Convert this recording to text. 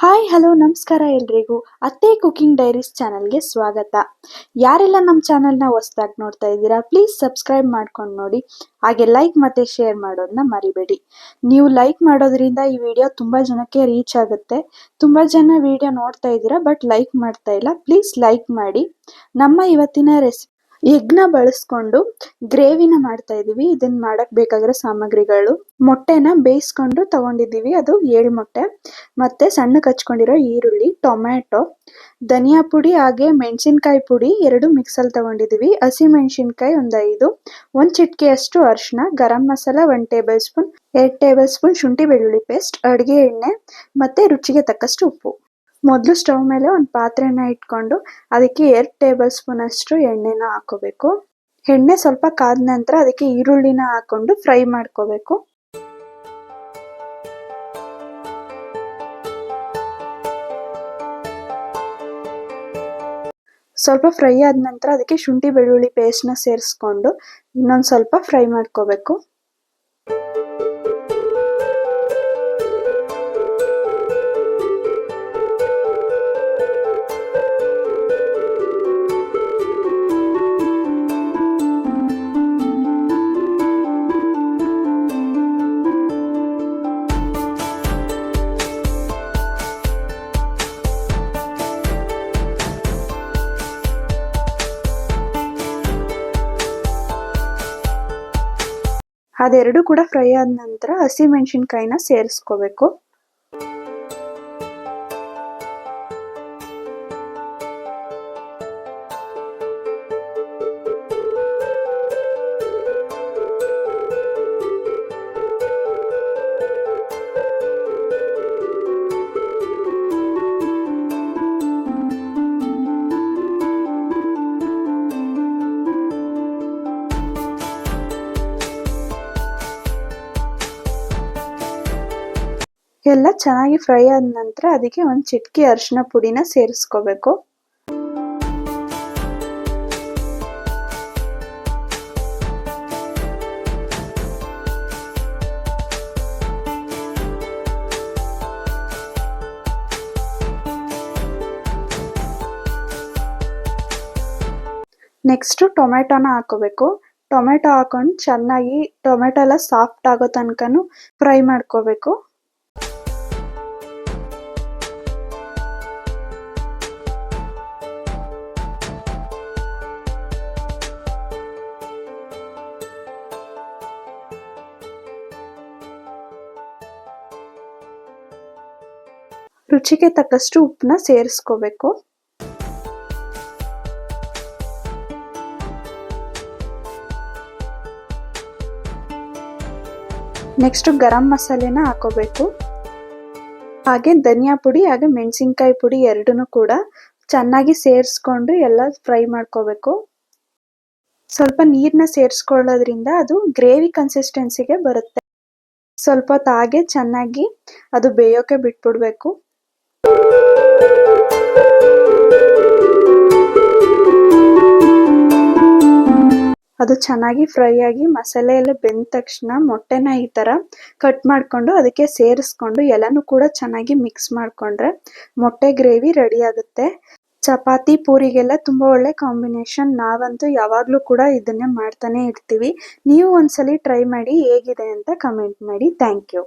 Hi hello ನಮಸ್ಕಾರ ಎಲ್ರಿಗೂ ಅತ್ತೆ ಕುಕಿಂಗ್ ಡೈರೀಸ್ ಚಾನಲ್ಗೆ ಸ್ವಾಗತ. ಯಾರೆಲ್ಲ ನಮ್ಮ ಚಾನಲ್ನ ಹೊಸದಾಗಿ ನೋಡ್ತಾ ಇದ್ದೀರಾ ಪ್ಲೀಸ್ ಸಬ್ಸ್ಕ್ರೈಬ್ ಮಾಡ್ಕೊಂಡು ನೋಡಿ, ಹಾಗೆ ಲೈಕ್ ಮತ್ತು ಶೇರ್ ಮಾಡೋದನ್ನ ಮರಿಬೇಡಿ. ನೀವು ಲೈಕ್ ಮಾಡೋದ್ರಿಂದ ಈ ವಿಡಿಯೋ ತುಂಬ ಜನಕ್ಕೆ ರೀಚ್ ಆಗುತ್ತೆ. ತುಂಬ ಜನ ವಿಡಿಯೋ ನೋಡ್ತಾ ಇದ್ದೀರಾ ಬಟ್ ಲೈಕ್ ಮಾಡ್ತಾ ಇಲ್ಲ, ಪ್ಲೀಸ್ ಲೈಕ್ ಮಾಡಿ. ನಮ್ಮ ಇವತ್ತಿನ ರೆಸಿಪಿ ಎಗ್ನ ಬಳಸ್ಕೊಂಡು ಗ್ರೇವಿನ ಮಾಡ್ತಾ ಇದೀವಿ. ಇದನ್ನ ಮಾಡಕ್ ಬೇಕಾಗಿರೋ ಸಾಮಗ್ರಿಗಳು: ಮೊಟ್ಟೆನ ಬೇಯಿಸ್ಕೊಂಡು ತಗೊಂಡಿದೀವಿ, ಅದು 7 ಮೊಟ್ಟೆ, ಮತ್ತೆ ಸಣ್ಣಕ್ಕೆ ಹಚ್ಕೊಂಡಿರೋ ಈರುಳ್ಳಿ, ಟೊಮ್ಯಾಟೊ, ಧನಿಯಾ ಪುಡಿ ಹಾಗೆ ಮೆಣಸಿನಕಾಯಿ ಪುಡಿ 2 ಮಿಕ್ಸಲ್ಲಿ ತಗೊಂಡಿದೀವಿ, ಹಸಿ ಮೆಣಸಿನಕಾಯಿ 5, 1 ಚಿಟಿಕೆಯಷ್ಟು ಅರಿಶಿನ, garam masala 1 tablespoon, 2 tablespoon ಶುಂಠಿ ಬೆಳ್ಳುಳ್ಳಿ ಪೇಸ್ಟ್, ಅಡುಗೆ ಎಣ್ಣೆ ಮತ್ತೆ ರುಚಿಗೆ ತಕ್ಕಷ್ಟು ಉಪ್ಪು. ಮೊದಲು ಸ್ಟವ್ ಮೇಲೆ ಒಂದು ಪಾತ್ರೆನ ಇಟ್ಕೊಂಡು ಅದಕ್ಕೆ 2 ಟೇಬಲ್ ಸ್ಪೂನ್ ಅಷ್ಟು ಎಣ್ಣೆನ ಹಾಕೋಬೇಕು. ಎಣ್ಣೆ ಸ್ವಲ್ಪ ಕಾದ ನಂತರ ಅದಕ್ಕೆ ಈರುಳ್ಳಿನ ಹಾಕೊಂಡು ಫ್ರೈ ಮಾಡ್ಕೋಬೇಕು. ಸ್ವಲ್ಪ ಫ್ರೈ ಆದ ನಂತರ ಅದಕ್ಕೆ ಶುಂಠಿ ಬೆಳ್ಳುಳ್ಳಿ ಪೇಸ್ಟ್ನ ಸೇರಿಸ್ಕೊಂಡು ಇನ್ನೊಂದು ಸ್ವಲ್ಪ ಫ್ರೈ ಮಾಡ್ಕೋಬೇಕು. ಅದೆರಡು ಕೂಡ ಫ್ರೈ ಆದ ನಂತರ ಹಸಿ ಮೆಣಸಿನಕಾಯಿನ ಸೇರಿಸ್ಕೋಬೇಕು. ಎಲ್ಲ ಚೆನ್ನಾಗಿ ಫ್ರೈ ಆದ ನಂತರ ಅದಕ್ಕೆ 1 ಚಿಟಿಕೆ ಅರಿಶಿನ ಪುಡಿನ ಸೇರಿಸ್ಕೋಬೇಕು. ನೆಕ್ಸ್ಟ್ ಟೊಮೆಟೊನ ಹಾಕೋಬೇಕು. ಟೊಮೆಟೊ ಹಾಕೊಂಡು ಚೆನ್ನಾಗಿ ಟೊಮೆಟೊ ಎಲ್ಲ ಸಾಫ್ಟ್ ಆಗೋ ತನಕನೂ ಫ್ರೈ ಮಾಡ್ಕೋಬೇಕು. ರುಚಿಗೆ ತಕ್ಕಷ್ಟು ಉಪ್ಪನ್ನ ಸೇರಿಸ್ಕೋಬೇಕು. ನೆಕ್ಸ್ಟ್ ಗರಂ ಮಸಾಲೆನ ಹಾಕೋಬೇಕು, ಹಾಗೆ ಧನಿಯಾ ಪುಡಿ ಹಾಗೆ ಮೆಣಸಿನಕಾಯಿ ಪುಡಿ 2 ಕೂಡ ಚೆನ್ನಾಗಿ ಸೇರಿಸ್ಕೊಂಡು ಎಲ್ಲ ಫ್ರೈ ಮಾಡ್ಕೋಬೇಕು. ಸ್ವಲ್ಪ ನೀರನ್ನ ಸೇರಿಸ್ಕೊಳ್ಳೋದ್ರಿಂದ ಅದು ಗ್ರೇವಿ ಕನ್ಸಿಸ್ಟೆನ್ಸಿಗೆ ಬರುತ್ತೆ. ಸ್ವಲ್ಪ ಹೊತ್ತು ಹಾಗೆ ಚೆನ್ನಾಗಿ ಅದು ಬೇಯೋಕೆ ಬಿಟ್ಬಿಡ್ಬೇಕು. ಅದು ಚೆನ್ನಾಗಿ ಫ್ರೈ ಆಗಿ ಮಸಾಲೆ ಎಲ್ಲ ಬೆಂದ ತಕ್ಷಣ ಮೊಟ್ಟೆನ ಈ ತರ ಕಟ್ ಮಾಡ್ಕೊಂಡು ಅದಕ್ಕೆ ಸೇರಿಸ್ಕೊಂಡು ಎಲ್ಲನೂ ಕೂಡ ಚೆನ್ನಾಗಿ ಮಿಕ್ಸ್ ಮಾಡ್ಕೊಂಡ್ರೆ ಮೊಟ್ಟೆ ಗ್ರೇವಿ ರೆಡಿ ಆಗುತ್ತೆ. ಚಪಾತಿ ಪೂರಿಗೆಲ್ಲ ತುಂಬಾ ಒಳ್ಳೆ ಕಾಂಬಿನೇಷನ್. ನಾವಂತೂ ಯಾವಾಗ್ಲೂ ಕೂಡ ಇದನ್ನೇ ಮಾಡ್ತಾನೆ ಇರ್ತೀವಿ. ನೀವು ಒಂದ್ಸಲಿ ಟ್ರೈ ಮಾಡಿ ಹೇಗಿದೆ ಅಂತ ಕಮೆಂಟ್ ಮಾಡಿ. Thank you.